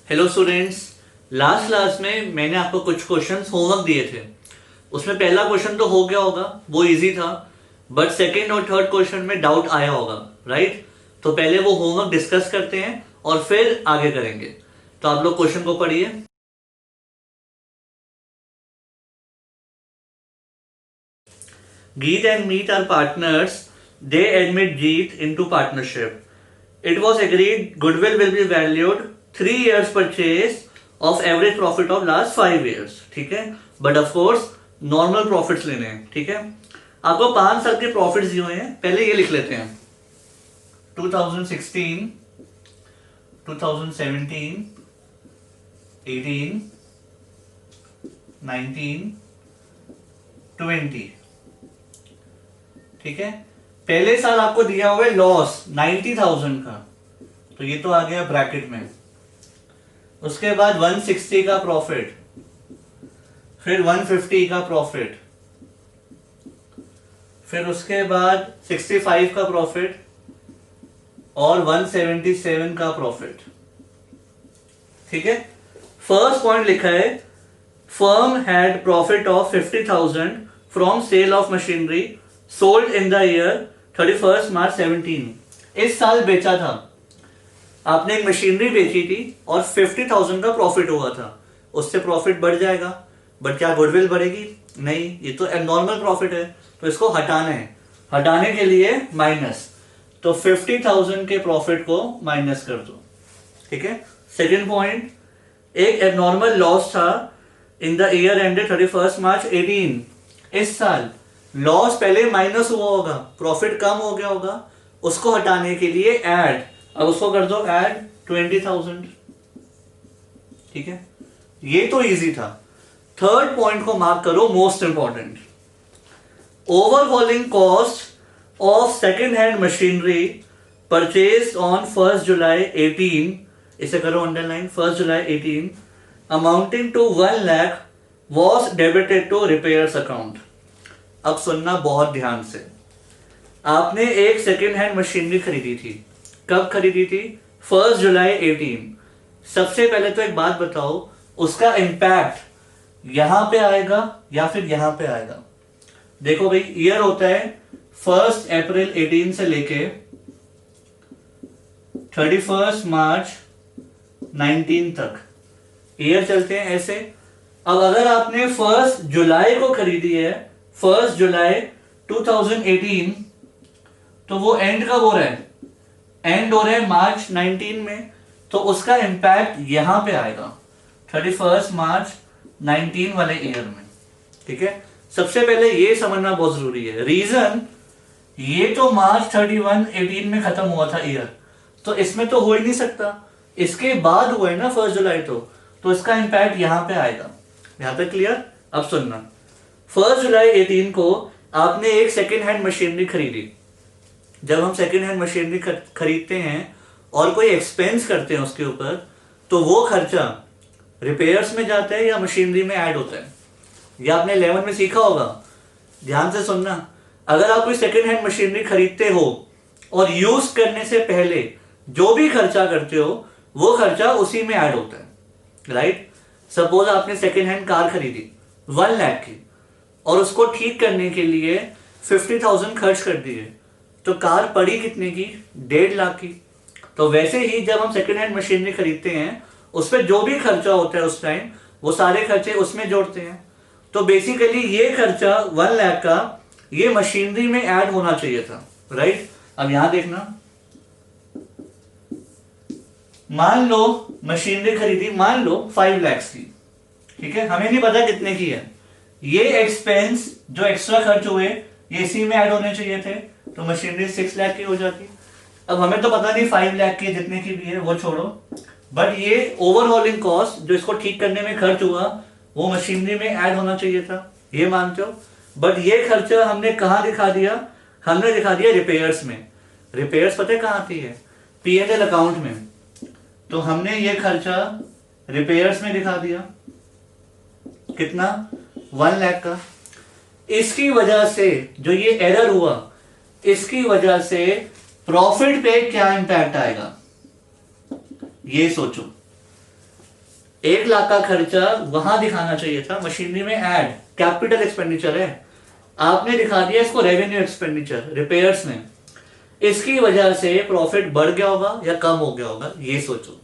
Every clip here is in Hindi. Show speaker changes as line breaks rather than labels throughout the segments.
Hello students. लास्ट क्लास में मैंने आपको कुछ क्वेश्चंस होमवर्क दिए थे। उसमें पहला क्वेश्चन तो हो गया होगा, वो इजी था। बट सेकंड और थर्ड क्वेश्चन में डाउट आया होगा, राइट? तो पहले वो होमवर्क डिस्कस करते हैं और फिर आगे करेंगे। तो आप लोग क्वेश्चन को पढ़िए। Geet and Meet are partners. They admit Geet into partnership. It was agreed goodwill will be valued 3 years purchase of average profit of last 5 years. ठीक है, but of course normal profits लेने हैं। ठीक है, आपको 5 साल के प्रॉफिट्स दिए हुए हैं, पहले ये लिख लेते हैं। 2016, 2017, 18, 19, 20। ठीक है, पहले साल आपको दिया हुआ है लॉस 90,000 का, तो ये तो आ गया ब्रैकेट में। उसके बाद 160 का प्रॉफिट, फिर 150 का प्रॉफिट, फिर उसके बाद 65 का प्रॉफिट और 177 का प्रॉफिट। ठीक है, फर्स्ट पॉइंट लिखा है firm had profit of 50,000 from sale of machinery sold in the year 31 March 17। इस साल बेचा था आपने, एक मशीनरी बेची थी और 50,000 का प्रॉफिट हुआ था। उससे प्रॉफिट बढ़ जाएगा, बट क्या गुडविल बढ़ेगी? नहीं, ये तो एबनॉर्मल प्रॉफिट है, तो इसको हटाना है। हटाने के लिए माइनस, तो 50,000 के प्रॉफिट को माइनस कर दो। ठीक है, सेकेंड पॉइंट, एक एबनॉर्मल लॉस था इन द ईयर एंडेड 31 मार्च 18। इस साल लॉस पहले माइनस हुआ होगा, प्रॉफिट कम हो गया होगा, उसको हटाने के लिए ऐड, अब उसको कर दो ऐड 20,000। ठीक है, ये तो इजी था। थर्ड पॉइंट को मार्क करो, most important. Overhauling cost of second hand machinery purchase on 1 July 18, इसे करो underline, 1 July 18 amounting to 1 lakh was debited to repairs account. अब सुनना बहुत ध्यान से। आपने एक सेकेंड हैंड मशीनरी खरीदी थी, कब खरीदी थी? 1 जुलाई 18। सबसे पहले तो एक बात बताओ, उसका इंपैक्ट यहां पे आएगा या फिर यहां पे आएगा? देखो भाई, ईयर होता है 1 अप्रैल 18 से लेके 31 मार्च 19 तक ईयर चलते हैं ऐसे। अब अगर आपने 1 जुलाई को खरीदी है, 1 जुलाई 2018, तो वो एंड कब हो रहा है? एंड हो रहा है मार्च 19 में, तो उसका इंपैक्ट यहां पे आएगा 31 मार्च 19 वाले ईयर में। ठीक है, सबसे पहले ये समझना बहुत जरूरी है। रीजन, ये तो मार्च 31 18 में खत्म हुआ था ईयर, तो इसमें तो हो ही नहीं सकता, इसके बाद हुआ है ना 1 जुलाई, तो इसका इंपैक्ट यहां पे आएगा। यहां तक क्लियर? अब सुनना, 1 जुलाई 18 को आपने एक सेकेंड हैंड मशीनरी खरीदी। जब हम सेकेंड हैंड मशीनरी खरीदते हैं और कोई एक्सपेंस करते हैं उसके ऊपर, तो वो खर्चा रिपेयर्स में जाता है या मशीनरी में ऐड होता है? ये आपने 11 में सीखा होगा, ध्यान से सुनना। अगर आप कोई सेकेंड हैंड मशीनरी खरीदते हो और यूज करने से पहले जो भी खर्चा करते हो, वो खर्चा उसी में ऐड होता है, राइट? सपोज आपने सेकेंड हैंड कार खरीदी 1 लाख की और उसको ठीक करने के लिए 50,000 खर्च कर दिए, तो कार पड़ी कितने की? 1.5 लाख की। तो वैसे ही जब हम सेकेंड हैंड मशीनरी खरीदते हैं, उस पर जो भी खर्चा होता है उस टाइम, वो सारे खर्चे उसमें जोड़ते हैं। तो बेसिकली ये खर्चा 1 लाख का ये मशीनरी में ऐड होना चाहिए था, राइट? अब यहां देखना, मान लो मशीनरी खरीदी, मान लो 5 लाख की। ठीक है, हमें नहीं पता कितने की है। ये एक्सपेंस जो एक्स्ट्रा खर्च हुए ये इसी में ऐड होने चाहिए थे, तो मशीनरी 6 लाख की हो जाती। अब हमें तो पता नहीं 5 लाख की, जितने की भी है वो छोड़ो, बट ये ओवरहॉलिंग कॉस्ट जो इसको ठीक करने में खर्च हुआ, वो मशीनरी में ऐड होना चाहिए था, ये मानते हो? बट ये खर्चा हमने कहां दिखा दिया? हमने दिखा दिया रिपेयर्स में। रिपेयर्स पता है कहां आती है? P&L अकाउंट में। तो हमने ये खर्चा रिपेयर्स में दिखा दिया, कितना? 1 लाख का। इसकी वजह से जो ये एरर हुआ, इसकी वजह से प्रॉफिट पे क्या इंपैक्ट आएगा, ये सोचो। 1 लाख का खर्चा वहां दिखाना चाहिए था, मशीनरी में ऐड, कैपिटल एक्सपेंडिचर है, आपने दिखा दिया इसको रेवेन्यू एक्सपेंडिचर रिपेयर्स में। इसकी वजह से प्रॉफिट बढ़ गया होगा या कम हो गया होगा, ये सोचो।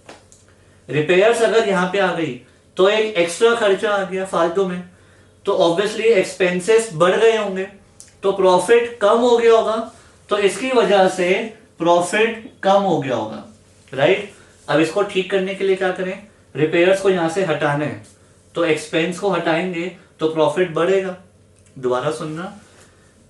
रिपेयर्स अगर यहाँ पे आ गई तो एक एक्स्ट्रा खर्चा आ गया फालतू में, तो ऑब्वियसली एक्सपेंसेस बढ़ गए होंगे, तो प्रॉफिट कम हो गया होगा, तो इसकी वजह से प्रॉफिट कम हो गया होगा, राइट। अब इसको ठीक करने के लिए क्या करें, रिपेयर्स को यहां से हटाना है, तो एक्सपेंस को हटाएंगे तो प्रॉफिट बढ़ेगा। दोबारा सुनना,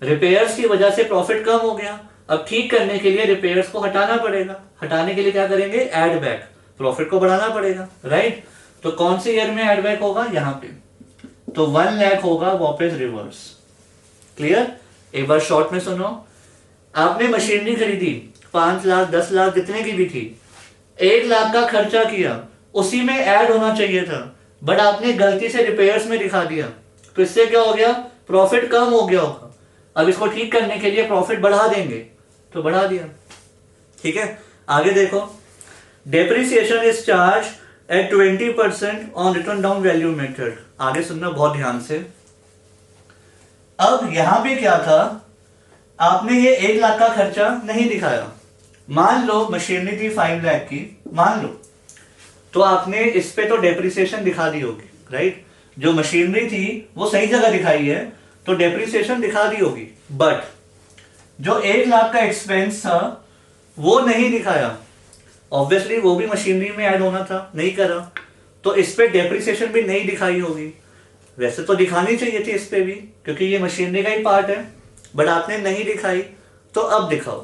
रिपेयर्स की वजह से प्रॉफिट कम हो गया, अब ठीक करने के लिए रिपेयर्स को हटाना पड़ेगा, हटाने के लिए क्या करेंगे, एड बैक, प्रॉफिट को बढ़ाना पड़ेगा, राइट। तो कौन से ईयर में एड बैक होगा, यहां पे, तो 1 लाख होगा वापस रिवर्स। क्लियर। एक बार शॉर्ट में सुनो, आपने मशीनरी खरीदी 5 लाख 10 लाख जितने की भी थी, 1 लाख का खर्चा किया, उसी में ऐड होना चाहिए था, बट आपने गलती से रिपेयर्स में दिखा दिया, तो इससे क्या हो गया, प्रॉफिट कम हो गया होगा। अब इसको ठीक करने के लिए प्रॉफिट बढ़ा देंगे, तो बढ़ा दिया, ठीक है। आगे देखो, depreciation is charge at 20% on return down value method. आगे सुनना बहुत ध्यान से। अब यहां पे क्या था, आपने ये 1 लाख का खर्चा नहीं दिखाया, मान लो मशीनरी थी 5 लाख की, मान लो, तो आपने इस पे तो डेप्रिसिएशन दिखा दी होगी, राइट। जो मशीनरी थी वो सही जगह दिखाई है, तो डेप्रिसिएशन दिखा दी होगी, बट जो 1 लाख का एक्सपेंस था वो नहीं दिखाया, ऑब्वियसली वो भी मशीनरी में ऐड होना था, नहीं करा, तो इस पे डेप्रिसिएशन भी नहीं दिखाई होगी। वैसे तो दिखानी चाहिए थी इस पे भी, क्योंकि ये मशीनरी का ही पार्ट है, बट आपने नहीं दिखाई, तो अब दिखाओ,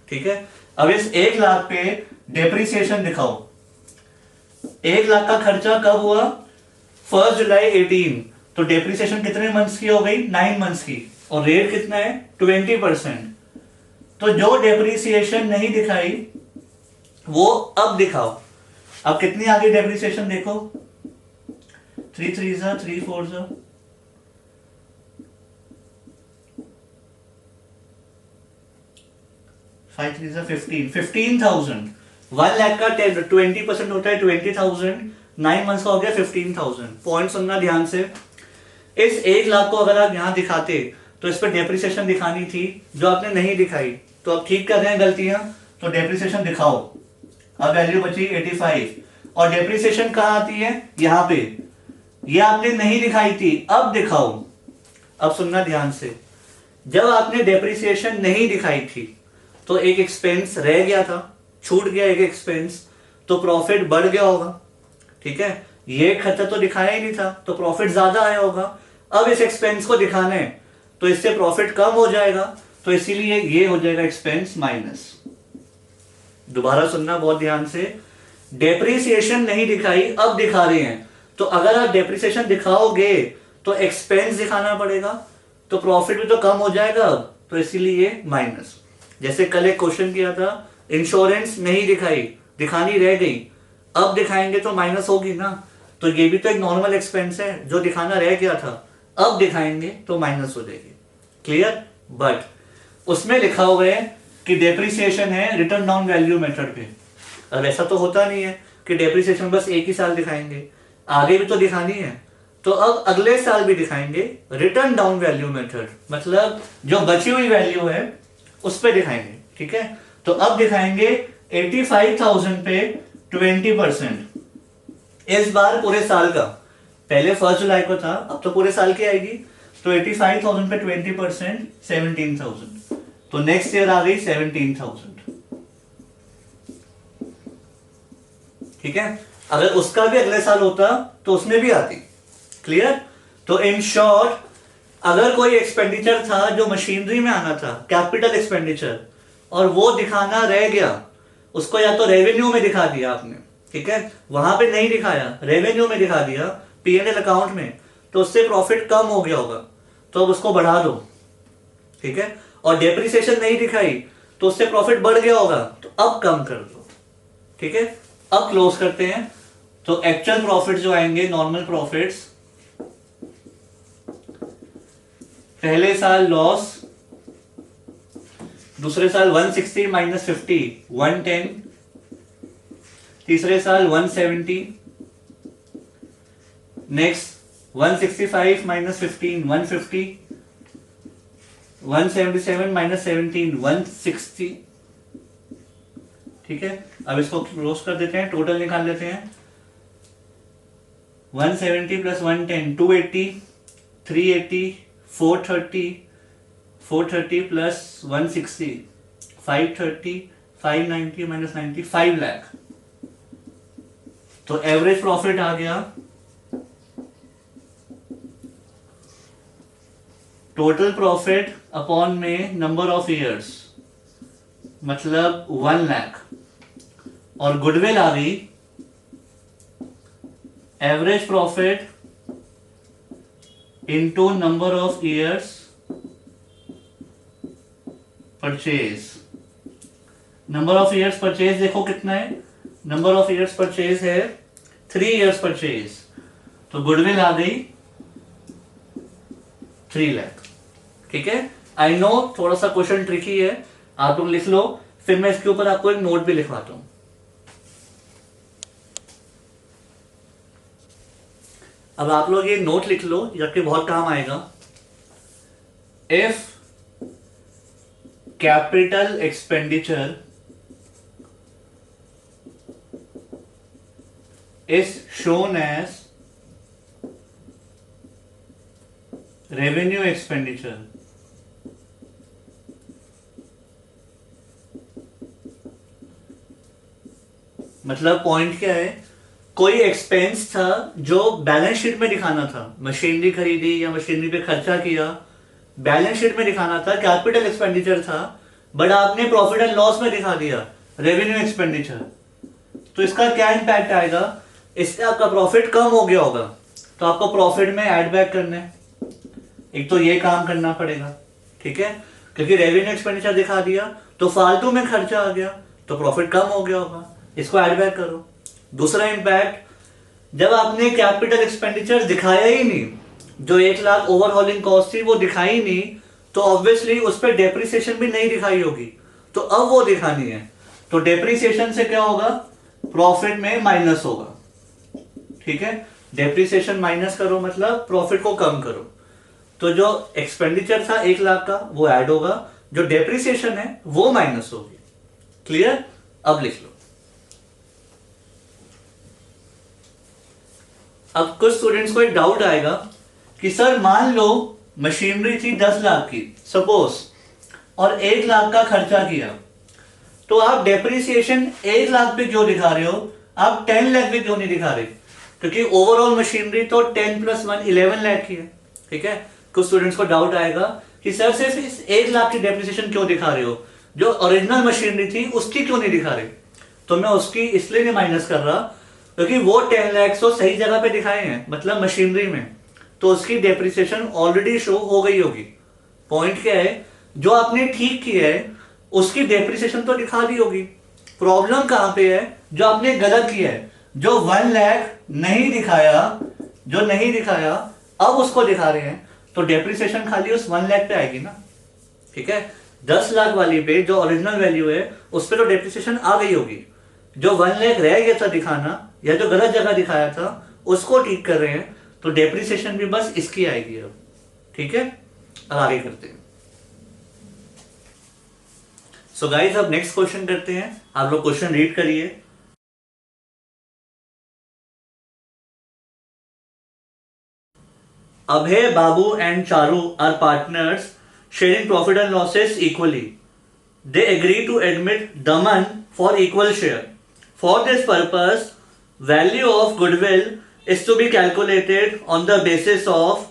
ठीक है। अब इस 1 लाख पे डेप्रिसिएशन दिखाओ। 1 लाख का खर्चा कब हुआ, 1 जुलाई 18, तो डेप्रिसिएशन कितने मंथ्स की हो गई, 9 मंथ्स की, और रेट कितना है 20%। तो जो डेप्रिसिएशन नहीं दिखाई वो अब दिखाओ। अब कितनी आ गई डेप्रिसिएशन देखो, 3 3 3 4 5 3 15,000। 1 लाख का 20% होता है 20,000, 9 मंथ्स का हो गया 15,000। पॉइंट सुनना ध्यान से, इस 1 लाख को अगर आप यहां दिखाते तो इस पर डेप्रिसिएशन दिखानी थी, जो आपने नहीं दिखाई, तो अब ठीक कर रहे हैं गलतियां, तो डेप्रिसिएशन दिखाओ। अब वैल्यू बची 85, और डेप्रिसिएशन कहां आती है, यहां पे, ये आपने नहीं दिखाई थी, अब दिखाओ। अब सुनना ध्यान से, जब आपने डेप्रिसिएशन नहीं दिखाई थी तो एक एक्सपेंस रह गया था, छूट गया एक एक्सपेंस, तो प्रॉफिट बढ़ गया होगा, ठीक है। ये खर्चा तो दिखाया ही नहीं था, तो प्रॉफिट ज्यादा आया होगा। अब इस एक्सपेंस को दिखाना है, तो इससे प्रॉफिट कम हो जाएगा, तो इसीलिए ये हो जाएगा एक्सपेंस माइनस। दोबारा सुनना बहुत ध्यान से, डेप्रिसिएशन नहीं दिखाई, अब दिखा रहे हैं, तो अगर आप डेप्रिसिएशन दिखाओगे तो एक्सपेंस दिखाना पड़ेगा, तो प्रॉफिट भी तो कम हो जाएगा, तो इसीलिए माइनस। जैसे कल एक क्वेश्चन किया था, इंश्योरेंस नहीं दिखाई, दिखानी रह गई, अब दिखाएंगे तो माइनस होगी ना, तो ये भी तो एक नॉर्मल एक्सपेंस है जो दिखाना रह गया था, अब दिखाएंगे तो माइनस हो जाएगी। क्लियर। बट उसमें लिखा हुआ है कि डेप्रिसिएशन है रिटर्न डाउन वैल्यू मेथड पे। अब ऐसा तो होता नहीं है कि डेप्रिसिएशन बस एक ही साल दिखाएंगे, आगे भी तो दिखानी है, तो अब अगले साल भी दिखाएंगे रिटर्न डाउन वैल्यू मेथड, मतलब जो बची हुई वैल्यू है उस पे दिखाएंगे, ठीक है। तो अब दिखाएंगे 85,000 पे 20%, इस बार पूरे साल का, पहले 1 जुलाई को था, अब तो पूरे साल की आएगी, तो 85,000 पे 20% 17,000, तो नेक्स्ट ईयर आ गई 17,000, ठीक है। अगर उसका भी अगले साल होता तो उसमें भी आती। क्लियर। तो इन शॉर्ट, अगर कोई एक्सपेंडिचर था जो मशीनरी में आना था, कैपिटल एक्सपेंडिचर, और वो दिखाना रह गया, उसको या तो रेवेन्यू में दिखा दिया आपने, ठीक है, वहां पे नहीं दिखाया, रेवेन्यू में दिखा दिया, P&L अकाउंट में, तो उससे प्रॉफिट कम हो गया होगा, तो अब उसको बढ़ा दो, ठीक है। और डेप्रिसिएशन नहीं दिखाई तो उससे प्रॉफिट बढ़ गया होगा, तो अब कम कर दो, ठीक है। अब क्लोज करते हैं, तो एक्चुअल प्रॉफिट जो आएंगे, नॉर्मल प्रॉफिट्स, पहले साल लॉस, दूसरे साल 160 माइनस 50 110, तीसरे साल 170, नेक्स्ट 165 माइनस 15 150, 177 माइनस 17 160। ठीक है, अब इसको क्लोज कर देते हैं, टोटल निकाल लेते हैं। 170 प्लस 110 280, 380, 430, 430 प्लस 160 530, 590 माइनस 90 5 लाख। तो एवरेज प्रॉफिट आ गया, टोटल प्रॉफिट अपॉन में नंबर ऑफ ईयर्स, मतलब 1 लाख। और गुडविल आ गई, average profit into number of years purchase. Number of years purchase देखो कितना है, नंबर ऑफ ईयर्स परचेज है 3 ईयर्स परचेज, तो गुडविल आ गई 3 लाख। ठीक है, आई नो थोड़ा सा क्वेश्चन ट्रिकी है, आप लोग लिख लो, फिर मैं इसके ऊपर आपको एक नोट भी लिखवाता हूं। अब आप लोग ये नोट लिख लो, जबकि बहुत काम आएगा। If capital expenditure is shown as revenue expenditure, मतलब पॉइंट क्या है, कोई एक्सपेंस था जो बैलेंस शीट में दिखाना था, मशीनरी खरीदी या मशीनरी पे खर्चा किया, बैलेंस शीट में दिखाना था, कैपिटल एक्सपेंडिचर था, बट आपने प्रॉफिट एंड लॉस में दिखा दिया रेवेन्यू एक्सपेंडिचर। तो इसका क्या इंपैक्ट आएगा, इससे आपका प्रॉफिट कम हो गया होगा, तो आपको प्रॉफिट में ऐड बैक करना है, एक तो ये काम करना पड़ेगा। ठीक है, क्योंकि रेवेन्यू एक्सपेंडिचर दिखा दिया तो फालतू में खर्चा आ गया, तो प्रॉफिट कम हो गया होगा, इसको ऐड बैक करो। दूसरा इंपैक्ट, जब आपने कैपिटल एक्सपेंडिचर दिखाया ही नहीं, जो 1 लाख ओवरहॉलिंग कॉस्ट थी वो दिखाई नहीं, तो ऑब्वियसली उस पर डेप्रिसिएशन भी नहीं दिखाई होगी, तो अब वो दिखानी है, तो डेप्रिसिएशन से क्या होगा, प्रॉफिट में माइनस होगा। ठीक है, डेप्रिसिएशन माइनस करो मतलब प्रॉफिट को कम करो, तो जो एक्सपेंडिचर था 1 लाख का वो ऐड होगा, जो डेप्रिसिएशन है वो माइनस होगी। क्लियर, अब लिख लो। अब कुछ स्टूडेंट्स को एक डाउट आएगा कि सर मान लो मशीनरी थी 10 लाख की सपोज, और 1 लाख का खर्चा किया, तो आप डेप्रिसिएशन 1 लाख पे क्यों दिखा रहे हो, आप 10 लाख पे क्यों नहीं दिखा रहे, क्योंकि ओवरऑल मशीनरी तो 10 प्लस 1 11 लाख की है। ठीक है, कुछ स्टूडेंट्स को डाउट आएगा कि सर सिर्फ इस 1 लाख की डेप्रिसिएशन क्यों दिखा रहे हो, जो ओरिजिनल मशीनरी थी उसकी क्यों नहीं दिखा रहे। तो मैं उसकी इसलिए नहीं माइनस कर रहा क्योंकि वो 10 लाख तो सही जगह पे दिखाए हैं, मतलब मशीनरी में, तो उसकी डेप्रिसिएशन ऑलरेडी शो हो गई होगी। पॉइंट क्या है, जो आपने ठीक किया है उसकी डेप्रिसिएशन तो दिखा दी होगी। प्रॉब्लम कहां पे है, जो आपने गलत किया है, जो 1 लाख नहीं दिखाया, जो नहीं दिखाया अब उसको दिखा रहे हैं, तो डेप्रिसिएशन खाली उस 1 लाख पे आएगी ना। ठीक है, 10 लाख वाली पे जो ओरिजिनल वैल्यू है उस पे तो डेप्रिसिएशन आ गई होगी, जो 1 लाख रह गया था दिखाना या जो गलत जगह दिखाया था उसको ठीक कर रहे हैं, तो डेप्रिसिएशन भी बस इसकी आएगी अब। ठीक है, अब आगे करते हैं। सो गाइस अब नेक्स्ट क्वेश्चन करते हैं, आप लोग क्वेश्चन रीड करिए। Abhay, Babu and Charu are partners sharing profit and losses equally. They agree to admit Daman for equal share. For this purpose, value of goodwill is to be calculated on the basis of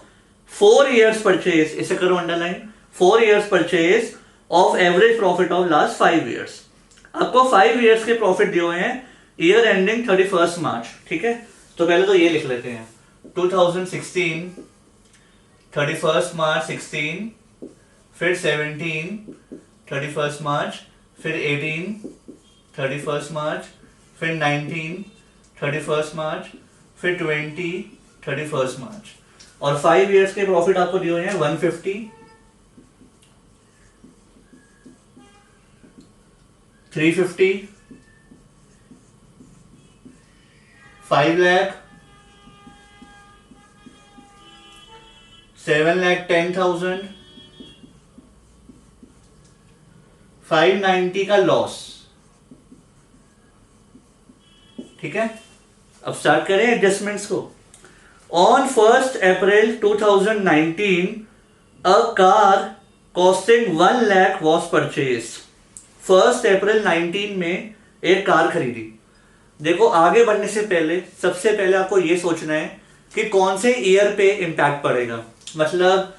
4 years purchase. इसे करो underline, 4 years purchase of average profit of last 5 years. आपको 5 years के प्रॉफिट दिए हुए हैं ईयर एंडिंग 31 मार्च। ठीक है, तो पहले तो ये लिख लेते हैं 2016 31 मार्च 16, फिर 17 31 मार्च, फिर 18 31 मार्च, फिर 19 31 मार्च, फिर 20 31 मार्च, और 5 इयर्स के प्रॉफिट आपको दिए हुए हैं 150, 350, 5 लाख, 7,10,000, 590 का लॉस। ठीक है, अब स्टार्ट करें एडजस्टमेंट्स को। On 1st April 2019 a car costing 1 lakh was purchase. 1st April 19 में एक कार खरीदी। देखो, आगे बढ़ने से पहले सबसे पहले आपको यह सोचना है कि कौन से ईयर पे इंपैक्ट पड़ेगा, मतलब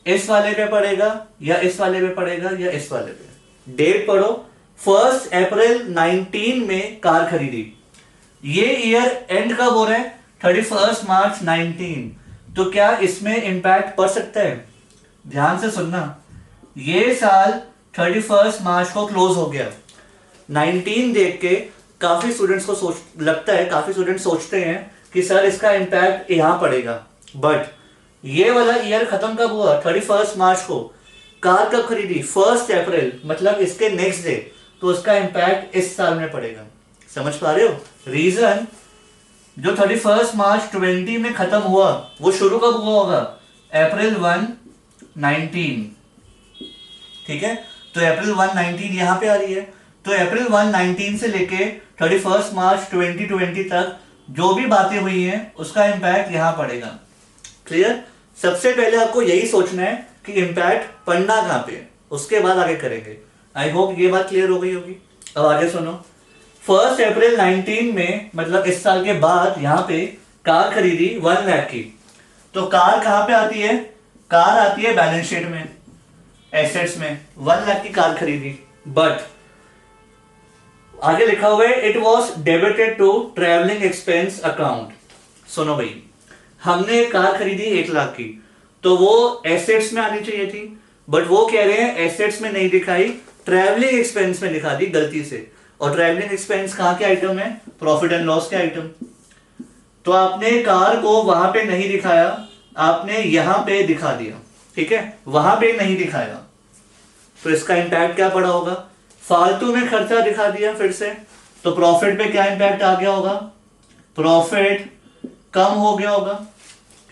इस वाले पे पड़ेगा या इस वाले पे पड़ेगा या इस वाले पे। डेट पढ़ो, 1st April 19 में कार खरीदी। ये ईयर एंड कब हो रहा है? 31st March 19। तो क्या इसमें इंपैक्ट पड़ सकता है? ध्यान से सुनना, ये साल 31st मार्च को क्लोज हो गया। 19 देख के काफी स्टूडेंट्स को लगता है, काफी स्टूडेंट्स सोचते हैं कि सर इसका इंपैक्ट यहां पड़ेगा, बट ये वाला ईयर खत्म कब हुआ? 31st मार्च को। कार कब खरीदी? 1st अप्रैल, मतलब इसके नेक्स्ट डे। तो उसका इंपैक्ट इस साल में पड़ेगा। समझ पा रहे हो? रीजन, जो 31st मार्च 20 में खत्म हुआ वो शुरू कब हुआ होगा? अप्रैल 1 19। ठीक है, तो अप्रैल 1 19 यहां पे आ रही है। तो अप्रैल 1 19 से लेके 31st मार्च 2020 तक जो भी बातें हुई हैं उसका इंपैक्ट यहां पड़ेगा। क्लियर? सबसे पहले आपको यही सोचना है कि इंपैक्ट पड़ना कहां पे, उसके बाद आगे करेंगे। आई होप ये बात क्लियर हो गई होगी। अब आगे सुनो। 1st April 19 में, मतलब इस साल के बाद, यहां पे कार खरीदी 1 लाख की। तो कार कहां पे आती है? कार आती है बैलेंस शीट में, एसेट्स में। 1 लाख की कार खरीदी, बट आगे लिखा हुआ है it was debited to travelling expense account. सुनो भाई, हमने कार खरीदी 1 लाख की, तो वो एसेट्स में आनी चाहिए थी, बट वो कह रहे हैं एसेट्स में नहीं दिखाई, ट्रैवलिंग एक्सपेंस में दिखा दी गलती से। और ट्रैवलिंग एक्सपेंस कहां के आइटम है? प्रॉफिट एंड लॉस के आइटम। तो आपने कार को वहां पे नहीं दिखाया, आपने यहां पे दिखा दिया। ठीक है, वहां पे नहीं दिखाया, तो इसका इंपैक्ट क्या पड़ा होगा? फालतू में खर्चा दिखा दिया फिर से, तो प्रॉफिट पे क्या इंपैक्ट आ गया होगा? प्रॉफिट कम हो गया होगा,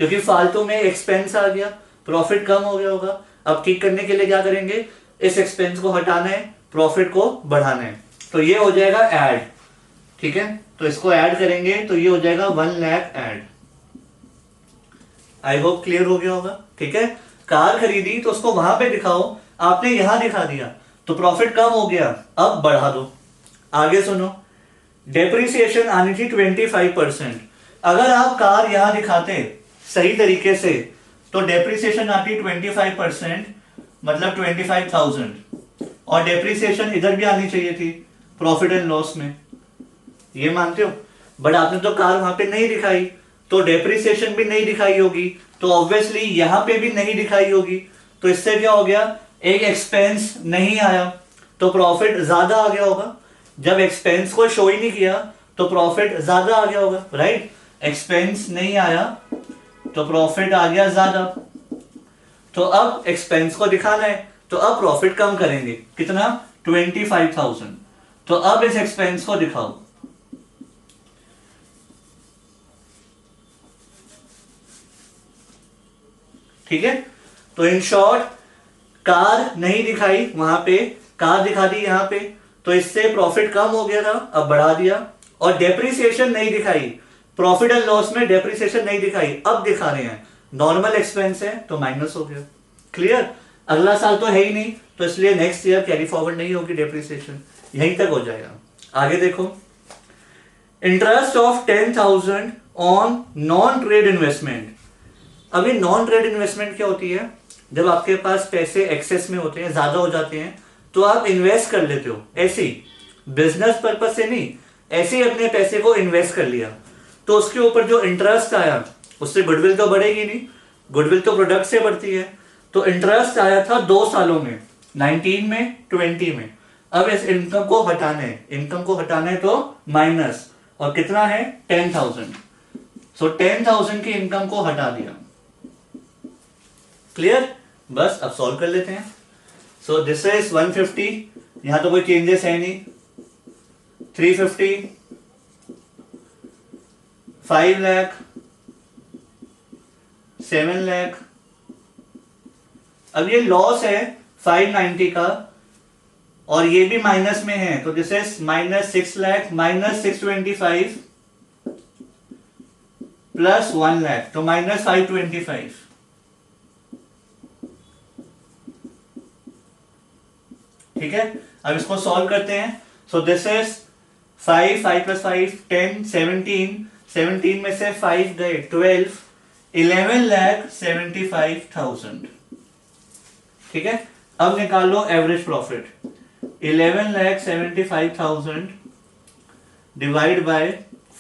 क्योंकि फालतू में एक्सपेंस आ गया, प्रॉफिट कम हो गया होगा। अब ठीक करने के लिए क्या करेंगे? इस एक्सपेंस को हटाना है, प्रॉफिट को बढ़ाना है, तो ये हो जाएगा ऐड। ठीक है, तो इसको ऐड करेंगे तो ये हो जाएगा 1 lakh add. I hope clear हो गया होगा। ठीक है, कार खरीदी तो उसको वहां पे दिखाओ, आपने यहां दिखा दिया, तो प्रॉफिट कम हो गया, अब बढ़ा दो। आगे सुनो, डेप्रिसिएशन आनी थी 25%। अगर आप कार यहां दिखाते सही तरीके से तो डेप्रिसिएशन आती 25%, मतलब 25,000, और डेप्रिसिएशन इधर भी आनी चाहिए थी प्रॉफिट एंड लॉस में, ये मानते हो? बट आपने तो कार वहां पे नहीं दिखाई, तो डेप्रिसिएशन भी नहीं दिखाई होगी, तो ऑब्वियसली यहां पे भी नहीं दिखाई होगी। तो इससे क्या हो गया? एक एक्सपेंस नहीं आया, तो प्रॉफिट ज्यादा आ गया होगा। जब एक्सपेंस को शो ही नहीं किया तो प्रॉफिट ज्यादा आ गया होगा, राइट? एक्सपेंस नहीं आया तो प्रॉफिट आ गया ज्यादा। तो अब एक्सपेंस को दिखाना है, तो अब प्रॉफिट कम करेंगे, कितना? 25,000। तो अब इस एक्सपेंस को दिखाओ। ठीक है, तो इन शॉर्ट, कार नहीं दिखाई वहां पे, कार दिखा दी यहां पे, तो इससे प्रॉफिट कम हो गया था, अब बढ़ा दिया। और डेप्रिसिएशन नहीं दिखाई, प्रॉफिट एंड लॉस में डेप्रिसिएशन नहीं दिखाई, अब दिखा रहे हैं। नॉर्मल एक्सपेंस है तो माइनस हो गया। क्लियर? अगला साल तो है ही नहीं, तो इसलिए नेक्स्ट ईयर कैरी फॉरवर्ड नहीं होगी डेप्रिसिएशन, यहीं तक हो जाएगा। आगे देखो, interest of 10,000 on non trade investment. अभी नॉन ट्रेड इन्वेस्टमेंट क्या होती है? जब आपके पास पैसे एक्सेस में होते हैं, ज्यादा हो जाते हैं, तो आप इन्वेस्ट कर लेते हो, ऐसे ही बिजनेस पर्पज से नहीं, ऐसे ही अपने पैसे को इन्वेस्ट कर लिया, तो उसके ऊपर जो इंटरेस्ट आया उससे गुडविल तो बढ़ेगी नहीं, गुडविल तो प्रोडक्ट से बढ़ती है। तो इंटरेस्ट आया था 2 सालों में, 19 में, 20 में। अब इस इनकम को हटाना है, इनकम को हटाना है तो माइनस, और कितना है? 10,000। सो 10,000 की इनकम को हटा दिया। क्लियर? बस अब सॉल्व कर लेते हैं। सो दिस इज 150, यहां तो कोई चेंजेस है नहीं। 350, 5 लाख, 7 लाख, अब ये लॉस है 590 का और ये भी माइनस में है, तो this is -6 lakh -625 plus 1 lakh, तो -525। ठीक है, अब इसको सॉल्व करते हैं। सो दिस इज 5 + 5 10 17 में से 5 गए 12 11,75,000। ठीक है, अब निकालो एवरेज प्रॉफिट। 11,75,000 डिवाइड बाय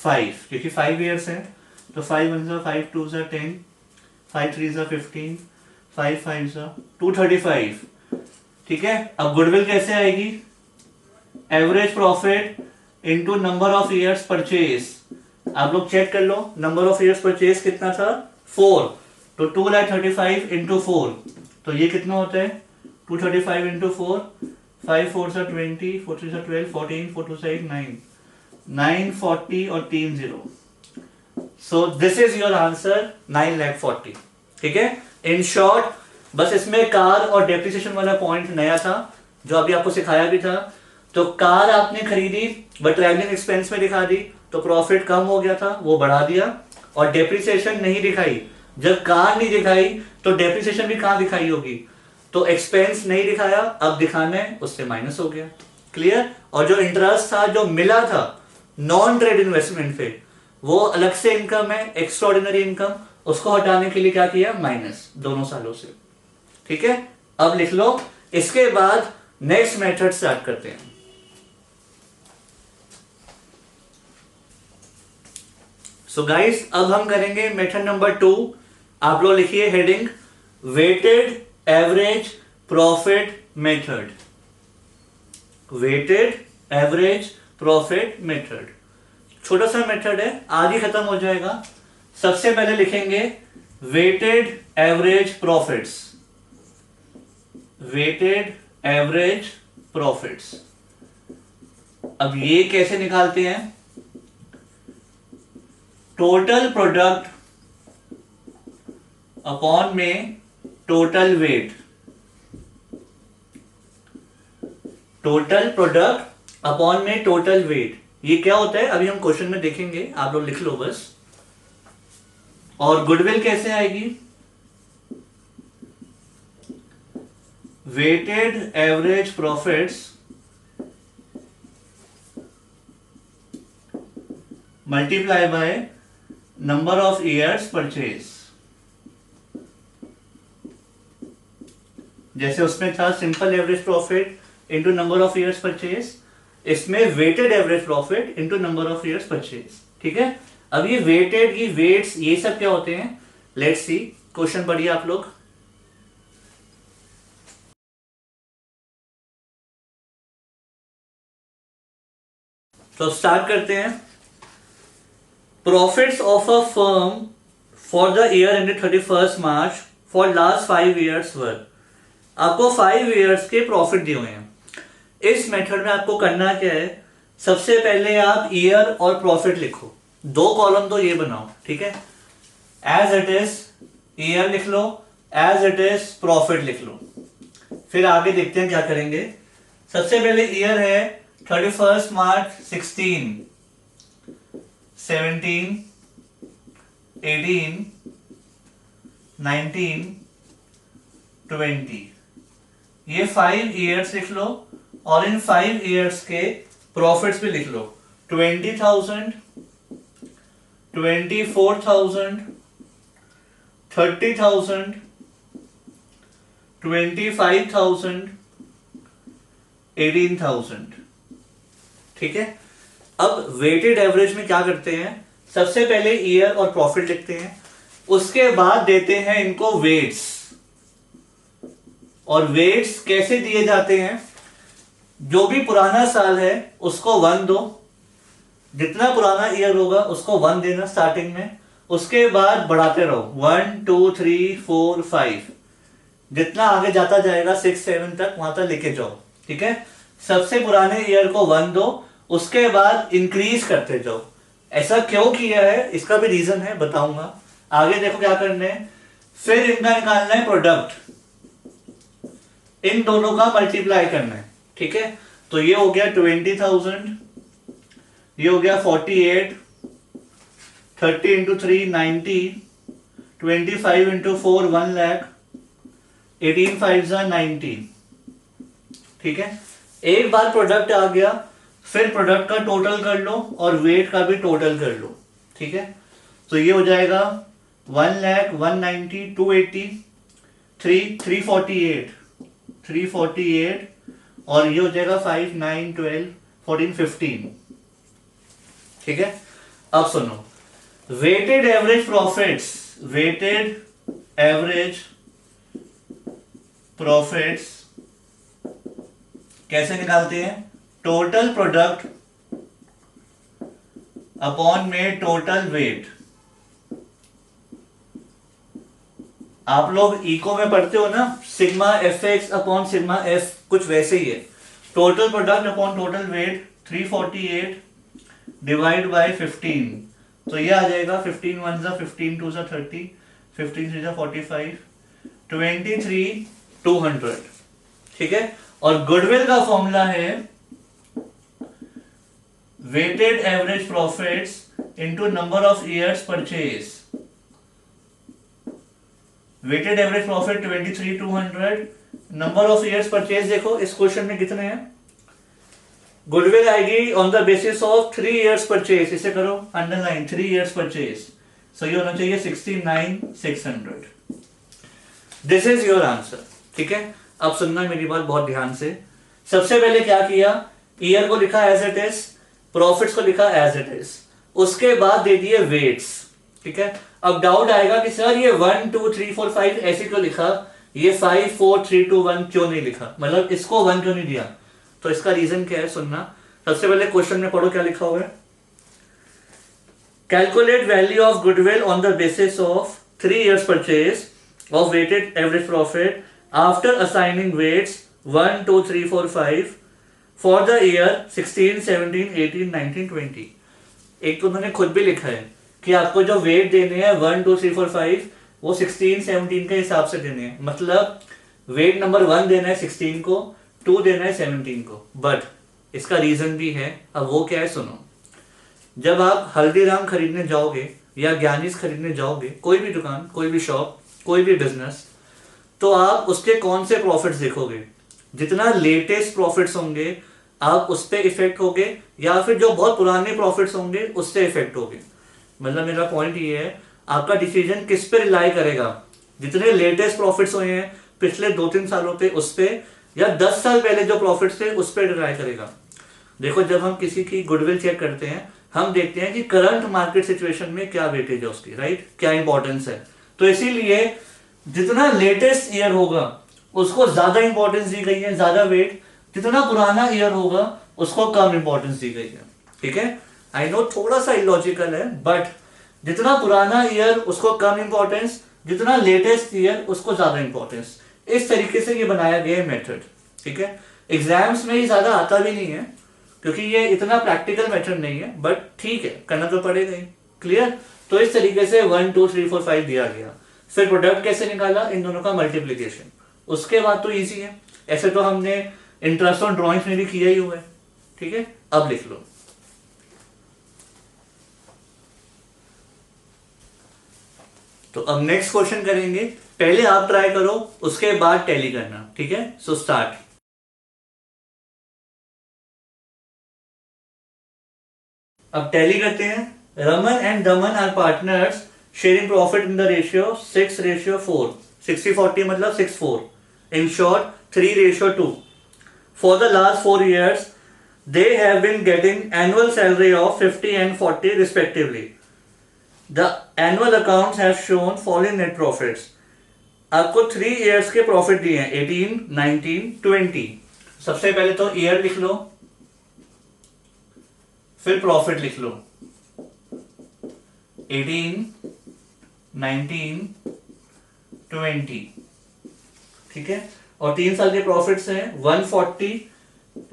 5, क्योंकि 5 ईयर्स है तो 5 1 5 2 10 5 3 15 5 5 235। ठीक है, अब गुडविल कैसे आएगी? Average profit into number of years purchase. आप लोग चेक कर लो, नंबर ऑफ इयर्स परचेज कितना था? 4, तो 2,35,000 इंटू 4, तो ये कितना होता है? 235 इंटू 4, 5 4 20, 4 3 12, 14, 4 2 9, 940 और 3 0। सो दिस इज योर आंसर 9,40,000। ठीक है, इन शॉर्ट बस इसमें कार और डेप्रिसिएशन वाला पॉइंट नया था जो अभी आपको सिखाया भी था। तो कार आपने खरीदी बट ट्रैवलिंग एक्सपेंस में दिखा दी तो प्रॉफिट कम हो गया था, वो बढ़ा दिया। और डेप्रिसिएशन नहीं दिखाई, जब कार नहीं दिखाई तो डेप्रिसिएशन भी कहां दिखाई होगी? तो एक्सपेंस नहीं दिखाया, अब दिखाना है, उससे माइनस हो गया। क्लियर? और जो इंटरेस्ट था जो मिला था नॉन ट्रेड इन्वेस्टमेंट पे, वो अलग से इनकम है, एक्स्ट्राऑर्डिनरी इनकम, उसको हटाने के लिए क्या किया? माइनस दोनों सालों से। ठीक है, अब लिख लो। इसके बाद नेक्स्ट मेथड स्टार्ट करते हैं। सो गाइस, अब हम करेंगे मेथड नंबर 2। आप लोग लिखिए heading weighted average profit method. Weighted average profit method छोटा सा मेथड है, आज ही खत्म हो जाएगा। सबसे पहले लिखेंगे weighted average profits. Weighted average profits. अब ये कैसे निकालते हैं? टोटल प्रोडक्ट अपॉन में total weight. Total product upon में टोटल वेट, ये क्या होता है अभी हम क्वेश्चन में देखेंगे, आप लोग लिख लो बस। और गुडविल कैसे आएगी? Weighted average profits multiply by number of years purchase. जैसे उसमें था simple average profit into number of years purchase, इसमें weighted average profit into number of years purchase. ठीक है, अब ये वेटेड, ये वेट्स, ये सब क्या होते हैं? लेट्स सी, क्वेश्चन पढ़िए आप लोग। तो स्टार्ट करते हैं। Profits of a firm for the year ended 31 March for last 5 years वर। आपको 5 ईयर्स के प्रॉफिट दिए हुए हैं। इस मेथड में आपको करना क्या है? सबसे पहले आप ईयर और प्रॉफिट लिखो, 2 कॉलम तो ये बनाओ। ठीक है, एज इट इज ईयर लिख लो, एज इट इज प्रॉफिट लिख लो। फिर आगे देखते हैं क्या करेंगे। सबसे पहले ईयर है 31 मार्च 16, 17, 18, 19, 20, ये 5 ईयर्स लिख लो और इन 5 ईयर्स के प्रॉफिट्स भी लिख लो। 20,000, 24,000, 30,000, 25,000, 18,000। ठीक है, अब वेटेड एवरेज में क्या करते हैं? सबसे पहले ईयर और प्रॉफिट लिखते हैं, उसके बाद देते हैं इनको वेट्स। और वेट्स कैसे दिए जाते हैं? जो भी पुराना साल है उसको 1 दो, जितना पुराना ईयर होगा उसको 1 देना स्टार्टिंग में, उसके बाद बढ़ाते रहो 1 2 3 4 5, जितना आगे जाता जाएगा 6 7 तक वहां तक लेके जाओ। ठीक है, सबसे पुराने ईयर को 1 दो, उसके बाद इंक्रीज करते जाओ। ऐसा क्यों किया है इसका भी रीजन है, बताऊंगा आगे। देखो क्या करना है। फिर इनका निकालना है प्रोडक्ट। इन दोनों का मल्टीप्लाई करना है, ठीक है। तो ये हो गया 20,000, ये हो गया 48, 30 इंटू 3 90, 25 इंटू 4 1 लाख, 18 5 90, ठीक है। एक बार प्रोडक्ट आ गया, फिर प्रोडक्ट का टोटल कर लो और वेट का भी टोटल कर लो, ठीक है। तो ये हो जाएगा 1 लाख 190 280 348 348 और ये हो जाएगा 5 9 12 14 15, ठीक है। अब सुनो, weighted average profits, weighted average profits कैसे निकालते हैं? टोटल प्रोडक्ट अपॉन में टोटल वेट। आप लोग इको में पढ़ते हो ना, sigma F X upon sigma F, कुछ वैसे ही है। Total product upon total weight 348 divide by 15, तो ये आ जाएगा 15 1 जा 15 2 जा 30, 15 3 जा 45, 23 200, ठीक है। और गुडविल का फॉर्मूला है weighted average profits into number of years purchase. Weighted average profit 23 200, number of years purchase देखो इस क्वेश्चन में कितने हैं। गुडविल आएगी on the basis of 3 years purchase, इसे करो अंडरलाइन 3 इयर्स परचेज, सही होना चाहिए 69,600। दिस इज योर आंसर, ठीक है। अब सुनना मेरी बात बहुत ध्यान से। सबसे पहले क्या किया, ईयर को लिखा एज इट इज, प्रॉफिट्स को लिखा एज इट इज, उसके बाद दे दिए वेट्स, ठीक है। अब डाउट आएगा कि सर ये 1 2 3 4 5 ऐसे क्यों लिखा, ये 5 4 3 2 1 क्यों नहीं लिखा, मतलब इसको 1 क्यों नहीं दिया? तो इसका रीजन क्या है, सुनना। सबसे पहले क्वेश्चन में पढ़ो क्या लिखा हुआ है। Calculate value of goodwill on the basis of 3 years purchase of weighted average profit after assigning weights 1 2 3 4 5 for the year 16 17 18 19 20। एक तो उन्होंने खुद भी लिखा है कि आपको जो वेट देने हैं 1 2 3 4 5 वो 16 17 के हिसाब से देने हैं, मतलब वेट नंबर 1 देना है 16 को, 2 देना है 17 को। बट इसका रीजन भी है, अब वो क्या है सुनो। जब आप हल्दीराम खरीदने जाओगे या ज्ञानीज खरीदने जाओगे, कोई भी दुकान, कोई भी शॉप, कोई भी बिजनेस, तो आप उसके कौन से प्रॉफिट्स देखोगे? जितना लेटेस्ट प्रॉफिट्स होंगे आप उस पर इफेक्ट होगे, या फिर जो बहुत पुराने प्रॉफिट्स होंगे उससे इफेक्ट होगे। मतलब मेरा पॉइंट ये है, आपका डिसीजन किस पे रिलाई करेगा? जितने लेटेस्ट प्रॉफिट्स हुए हैं पिछले 2-3 सालों पे उस पे, या 10 साल पहले जो प्रॉफिट्स थे उस पे रिलाई करेगा। देखो जब हम किसी की गुडविल चेक करते हैं, हम देखते हैं कि करंट मार्केट सिचुएशन में क्या वेटेज है उसकी, राइट, क्या इंपॉर्टेंस है। तो इसीलिए जितना लेटेस्ट ईयर होगा उसको ज्यादा इंपॉर्टेंस दी गई है, ज्यादा वेट। जितना पुराना ईयर होगा उसको कम इंपॉर्टेंस दी गई है, ठीक है। आई नो थोड़ा सा इलॉजिकल है, बट जितना पुराना ईयर उसको कम इंपॉर्टेंस, जितना लेटेस्ट ईयर उसको ज्यादा इंपॉर्टेंस। इस तरीके से ये बनाया गया मेथड, ठीक है। एग्जाम्स में ही ज्यादा आता भी नहीं है क्योंकि ये इतना प्रैक्टिकल मेथड नहीं है, बट ठीक है, करना तो पड़ेगा ही। क्लियर? तो इस तरीके से 1 2 3 4 5 दिया गया। फिर प्रोडक्ट कैसे निकाला, इन दोनों का मल्टीप्लीकेशन। उसके बाद तो इजी है, ऐसे तो हमने इंटरेस्ट ऑन ड्रॉइंग्स में भी किया ही हुआ है, ठीक है। अब लिख लो। तो अब नेक्स्ट क्वेश्चन करेंगे, पहले आप ट्राई करो उसके बाद टैली करना, ठीक है। So start. अब टैली करते हैं। Raman and Daman are partners sharing profit in the ratio 6:4। 60-40 मतलब 6:4। In short 3:2। For the last 4 years, they have been getting annual salary of 50 and 40 respectively. The annual accounts have shown fall in net profits. आपको 3 years के प्रॉफिट दिए हैं 18, 19, 20। सबसे पहले तो ईयर लिख लो, फिर प्रॉफिट लिख लो 18, 19, 20, ठीक है। और 3 साल के प्रॉफिट्स हैं 140,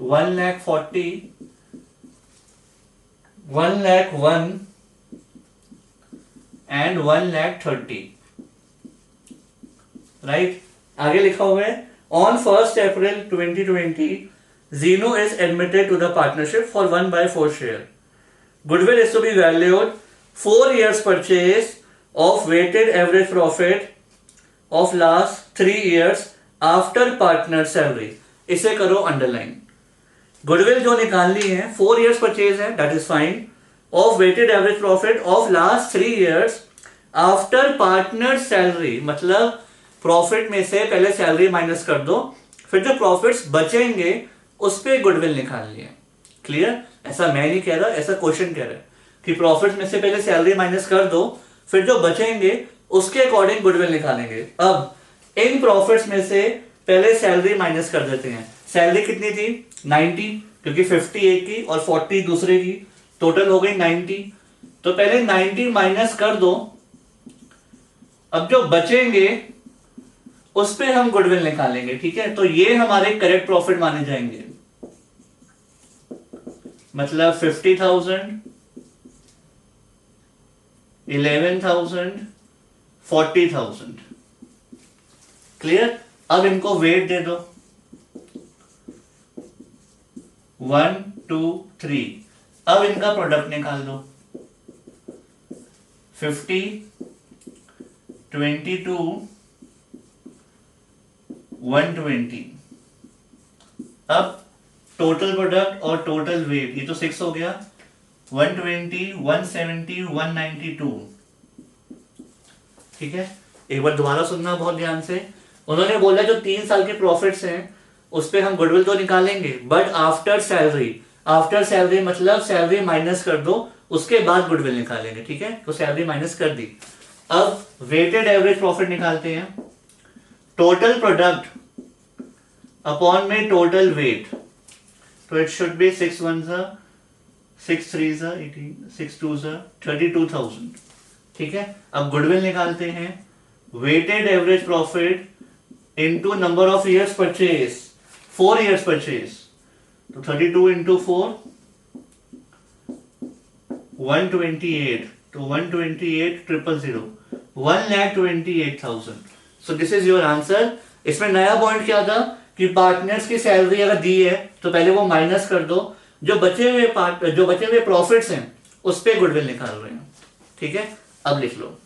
1,40,000, 1,01,000 एंड 1,30,000, राइट। आगे लिखा हुआ है On 1st April 2020, Zeno is admitted to the partnership for 1/4 share. Goodwill is to be valued 4 years purchase of weighted average profit of last 3 years after partner salary. इसे करो अंडरलाइन. गुडविल जो निकालनी है 4 years परचेज है, that is fine, of weighted average profit of last 3 years after partner salary. मतलब प्रॉफिट में से पहले सैलरी माइनस कर दो, फिर जो प्रॉफिट्स बचेंगे उस पर गुडविल निकालनी है. क्लियर? ऐसा मैं नहीं कह रहा, ऐसा क्वेश्चन कह रहा है कि प्रॉफिट में से पहले सैलरी माइनस कर दो, फिर जो बचेंगे उसके अकॉर्डिंग गुडविल निकालेंगे. अब इन प्रॉफिट्स में से पहले सैलरी माइनस कर देते हैं. सैलरी कितनी थी? 90, क्योंकि 50 एक की और 40 दूसरे की, टोटल हो गई 90. तो पहले 90 माइनस कर दो, अब जो बचेंगे उस पे हम गुडविल निकालेंगे. ठीक है, तो ये हमारे करेक्ट प्रॉफिट माने जाएंगे. मतलब 50,000, 11,000, 40,000. क्लियर? अब इनको वेट दे दो 1 2 3. अब इनका प्रोडक्ट निकाल दो 50, 22, 120. अब टोटल प्रोडक्ट और टोटल वेट, ये तो 6 हो गया. 120, 170, 192. ठीक है, एक बार दोबारा सुनना बहुत ध्यान से. उन्होंने बोला जो 3 साल के प्रॉफिट्स हैं उस पे हम गुडविल तो निकालेंगे, but after salary. After salary मतलब सैलरी माइनस कर दो, उसके बाद गुडविल निकालेंगे. ठीक है, तो सैलरी माइनस कर दी. अब वेटेड एवरेज प्रॉफिट निकालते हैं. टोटल प्रोडक्ट अपॉन में टोटल वेट, तो इट शुड बी 6 1 6 3 18, 6 2 32,000. ठीक है, अब गुडविल निकालते हैं. Weighted average profit into number of years purchase, 4 years purchase, तो 32 into 4, 128, तो 128,000, 1,28,000. So this is your answer. इसमें नया पॉइंट क्या था कि पार्टनर्स की सैलरी अगर दी है तो पहले वो माइनस कर दो, जो बचे हुए प्रॉफिट्स हैं उस पे गुडविल निकाल रहे हैं. ठीक है, अब लिख लो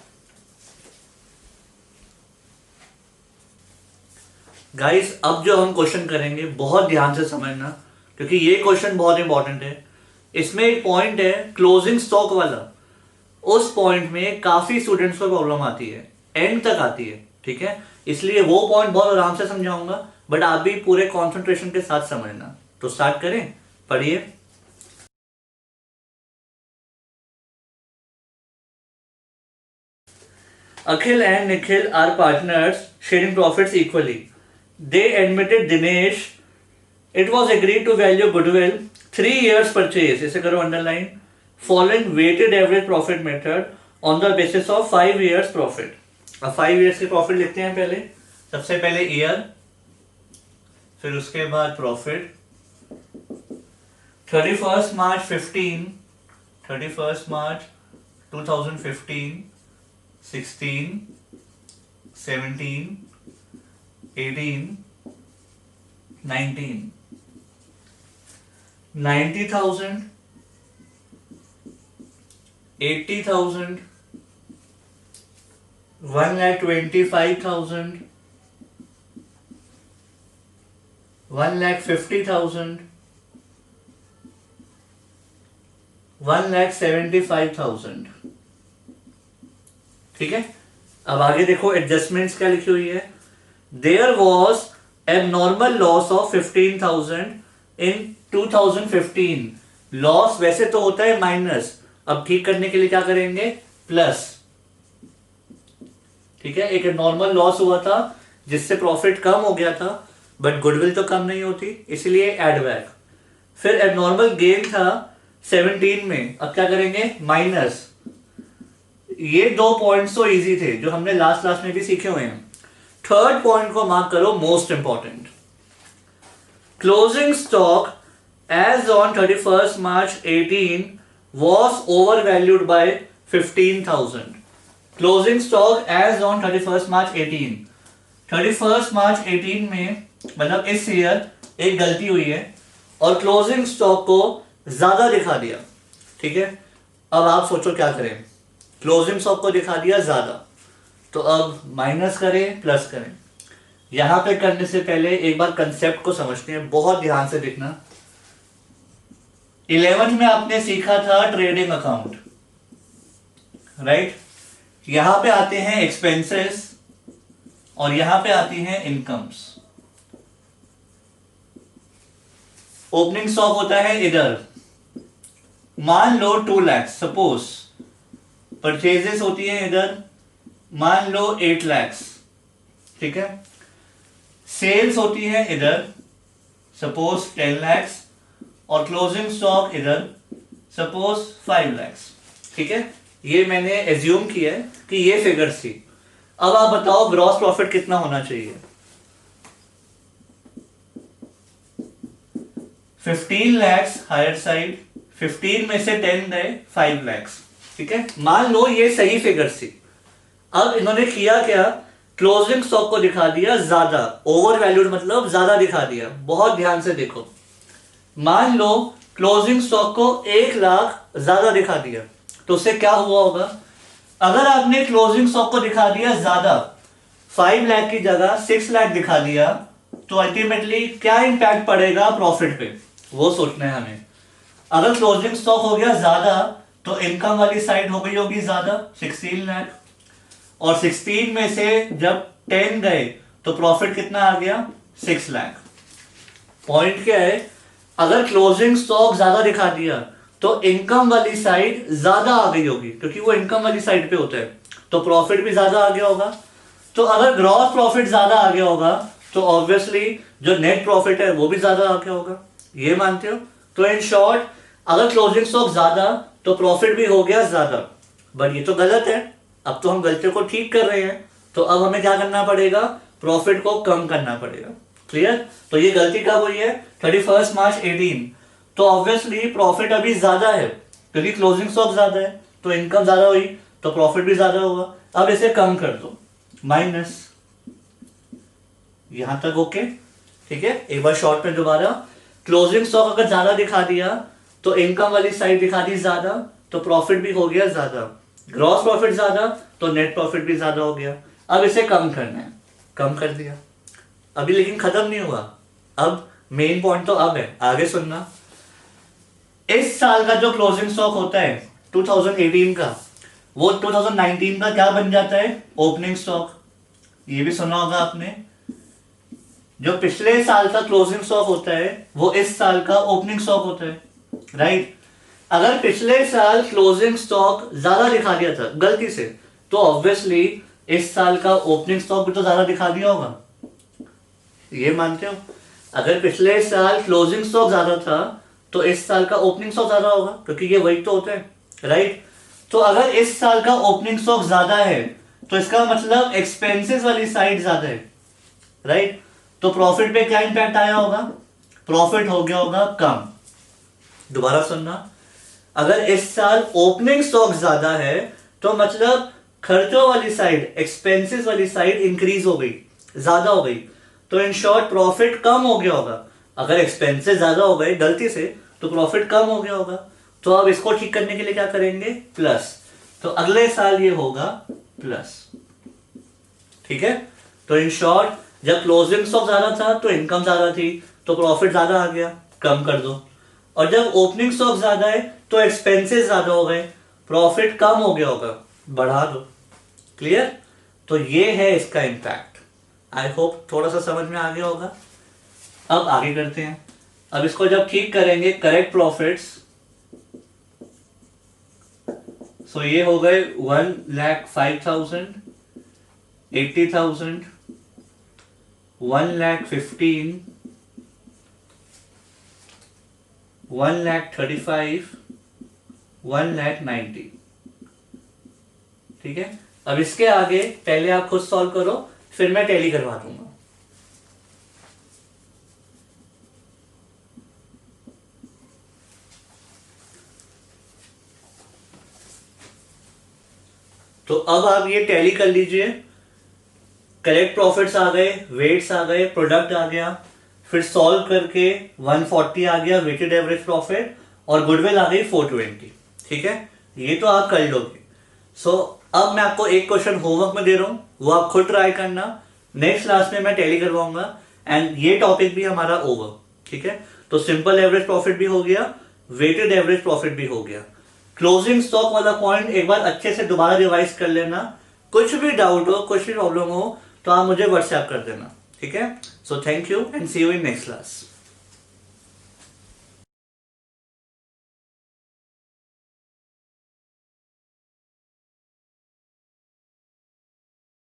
गाइस. अब जो हम क्वेश्चन करेंगे बहुत ध्यान से समझना, क्योंकि ये क्वेश्चन बहुत इंपॉर्टेंट है. इसमें एक पॉइंट है क्लोजिंग स्टॉक वाला. उस पॉइंट में काफी स्टूडेंट्स को प्रॉब्लम आती है, एंड तक आती है. ठीक है, इसलिए वो पॉइंट बहुत आराम से समझाऊंगा, बट आप भी पूरे कॉन्सेंट्रेशन के साथ समझना. तो स्टार्ट करें, पढ़िए. Akhil and Nikhil are partners sharing profits equally. They admitted Dinesh. It was agreed to value goodwill 3 years purchase, इसे करो underline, following weighted average profit method on the basis of 5 years profit. अब 5 years के प्रॉफिट लिखते हैं. पहले सबसे पहले ईयर, फिर उसके बाद profit. 31st March 15, 31st March 2015, 16, 17, 18, 19, 90,000, 80,000, 1,25,000, 1,50,000, 1,75,000. ठीक है, अब आगे देखो एडजस्टमेंट्स क्या लिखी हुई है. There was abnormal loss of 15,000 in 2015. Loss वैसे तो होता है माइनस, अब ठीक करने के लिए क्या करेंगे? प्लस. ठीक है, एक नॉर्मल लॉस हुआ था जिससे प्रॉफिट कम हो गया था, बट गुडविल तो कम नहीं होती, इसलिए एड बैक. फिर एबनॉर्मल गेन था 17 में, अब क्या करेंगे? माइनस. ये 2 पॉइंट्स तो इजी थे जो हमने लास्ट क्लास में भी सीखे हुए हैं. थर्ड पॉइंट को मार्क करो, most important. Closing stock as on 31st March 18 was overvalued by 15,000. Closing stock as on 31st March 18. 31st March 18 में मतलब इस ईयर एक गलती हुई है और क्लोजिंग स्टॉक को ज्यादा दिखा दिया, ठीक है। अब आप सोचो क्या करें, क्लोजिंग स्टॉक को दिखा दिया ज्यादा, तो अब माइनस करें प्लस करें। यहां पे करने से पहले एक बार कंसेप्ट को समझते हैं, बहुत ध्यान से देखना। 11 में आपने सीखा था ट्रेडिंग अकाउंट, राइट। यहां पे आते हैं एक्सपेंसेस और यहां पे आती हैं इनकम्स। ओपनिंग स्टॉक होता है इधर, मान लो 2 लाख सपोज, परचेजेस होती है इधर, मान लो 8 लाख, ठीक है। सेल्स होती है इधर सपोज 10 लाख और क्लोजिंग स्टॉक इधर सपोज 5 लाख, ठीक है। ये मैंने एज्यूम किया है कि ये फिगर्स थी। अब आप बताओ ग्रॉस प्रॉफिट कितना होना चाहिए। 15 लाख हायर साइड, 15 में से 10 गए 5 लाख, ठीक है। मान लो ये सही फिगर्स थी। अब इन्होंने किया क्या, क्लोजिंग स्टॉक को दिखा दिया ज्यादा, ओवर वैल्यूड मतलब ज्यादा दिखा दिया। बहुत ध्यान से देखो, मान लो क्लोजिंग स्टॉक को 1 लाख ज्यादा दिखा दिया, तो उससे क्या हुआ होगा। अगर आपने क्लोजिंग स्टॉक को दिखा दिया ज्यादा, 5 लाख की जगह 6 लाख दिखा दिया, तो अल्टीमेटली क्या इंपैक्ट पड़ेगा प्रॉफिट पे, वो सोचना है हमें। अगर क्लोजिंग स्टॉक हो गया ज्यादा, तो इनकम वाली साइड हो गई होगी ज्यादा 16 लाख, और 16 में से जब 10 गए तो प्रॉफिट कितना आ गया 6 लाख। पॉइंट क्या है, अगर क्लोजिंग स्टॉक ज्यादा दिखा दिया तो इनकम वाली साइड ज्यादा आ गई होगी, क्योंकि वो इनकम वाली साइड पे होता है, तो प्रॉफिट भी ज्यादा आ गया होगा। तो अगर ग्रॉस प्रॉफिट ज्यादा आ गया होगा तो ऑब्वियसली जो नेट प्रॉफिट है वो भी ज्यादा आ गया होगा, ये मानते हो। तो इन शॉर्ट, अगर क्लोजिंग स्टॉक ज्यादा तो प्रॉफिट भी हो गया ज्यादा, बट ये तो गलत है। अब तो हम गलतियों को ठीक कर रहे हैं, तो अब हमें क्या करना पड़ेगा, प्रॉफिट को कम करना पड़ेगा। क्लियर। तो ये गलती कब हुई है, 31 मार्च 18। तो ऑब्वियसली प्रॉफिट अभी ज्यादा है क्योंकि क्लोजिंग स्टॉक ज्यादा है, तो इनकम ज्यादा हुई तो प्रॉफिट भी ज्यादा होगा। अब इसे कम कर दो, माइनस, यहां तक ओके, ठीक है। एक बार शॉर्ट में दोबारा, क्लोजिंग स्टॉक अगर ज्यादा दिखा दिया तो इनकम वाली साइड दिखा दी ज्यादा, तो प्रॉफिट भी हो गया ज्यादा। ग्रॉस प्रॉफिट ज्यादा तो नेट प्रॉफिट भी ज्यादा हो गया। अब इसे कम करना है, कम कर दिया। अभी लेकिन खत्म नहीं हुआ, अब मेन पॉइंट तो अब है, आगे सुनना। इस साल का जो क्लोजिंग स्टॉक होता है 2018 का, वो 2019 का क्या बन जाता है, ओपनिंग स्टॉक। ये भी सुना होगा आपने, जो पिछले साल का क्लोजिंग स्टॉक होता है वो इस साल का ओपनिंग स्टॉक होता है, राइट। अगर पिछले साल क्लोजिंग स्टॉक ज्यादा दिखा दिया था गलती से, तो ऑब्वियसली इस साल का ओपनिंग स्टॉक भी तो ज्यादा दिखा दिया होगा, ये मानते हो। अगर पिछले साल क्लोजिंग स्टॉक ज्यादा था तो इस साल का ओपनिंग स्टॉक ज्यादा होगा, क्योंकि ये वही तो होता है, राइट। तो अगर इस साल का ओपनिंग स्टॉक ज्यादा है तो इसका मतलब एक्सपेंसेस वाली साइड ज्यादा है, राइट। तो प्रॉफिट पे क्या इंपैक्ट आया होगा, प्रॉफिट हो गया होगा कम। दोबारा सुनना, अगर इस साल ओपनिंग स्टॉक ज्यादा है तो मतलब खर्चों वाली साइड, एक्सपेंसेस वाली साइड इंक्रीज हो गई, ज्यादा हो गई। तो इन शॉर्ट प्रॉफिट कम हो गया होगा। अगर एक्सपेंसेस ज्यादा हो गए गलती से तो प्रॉफिट कम हो गया होगा। तो अब इसको ठीक करने के लिए क्या करेंगे, प्लस। तो अगले साल ये होगा प्लस, ठीक है। तो इन शॉर्ट, जब क्लोजिंग स्टॉक ज्यादा था तो इनकम ज्यादा थी, तो प्रॉफिट ज्यादा आ गया, कम कर दो। और जब ओपनिंग स्टॉक ज्यादा है तो एक्सपेंसेस ज्यादा हो गए, प्रॉफिट कम हो गया होगा, बढ़ा दो। क्लियर। तो ये है इसका इंपैक्ट। आई होप थोड़ा सा समझ में आ गया होगा। अब आगे करते हैं। अब इसको जब ठीक करेंगे, करेक्ट प्रॉफिट्स, सो ये हो गए 1,05,000, 80,000, 1,15,000, 1,35,000, 1,90,000, ठीक है। अब इसके आगे पहले आप खुद सॉल्व करो, फिर मैं टैली करवा दूंगा। तो अब आप ये टैली कर लीजिए। करेक्ट प्रॉफिट्स आ गए, वेट्स आ गए, प्रोडक्ट आ गया, फिर सॉल्व करके 140 आ गया वेटेड एवरेज प्रॉफिट, और गुडविल आ गई 420। ठीक है, ये तो आप कर लोगे। सो अब मैं आपको एक क्वेश्चन होमवर्क में दे रहा हूं, वो आप खुद ट्राई करना। नेक्स्ट क्लास में मैं टैली करवाऊंगा एंड ये टॉपिक भी हमारा ओवर। ठीक है, तो सिंपल एवरेज प्रॉफिट भी हो गया, वेटेड एवरेज प्रॉफिट भी हो गया। क्लोजिंग स्टॉक वाला पॉइंट एक बार अच्छे से दोबारा रिवाइज कर लेना। कुछ भी डाउट हो, कुछ भी प्रॉब्लम हो, तो आप मुझे व्हाट्सएप कर देना। ठीक है, so thank you and see you in next class.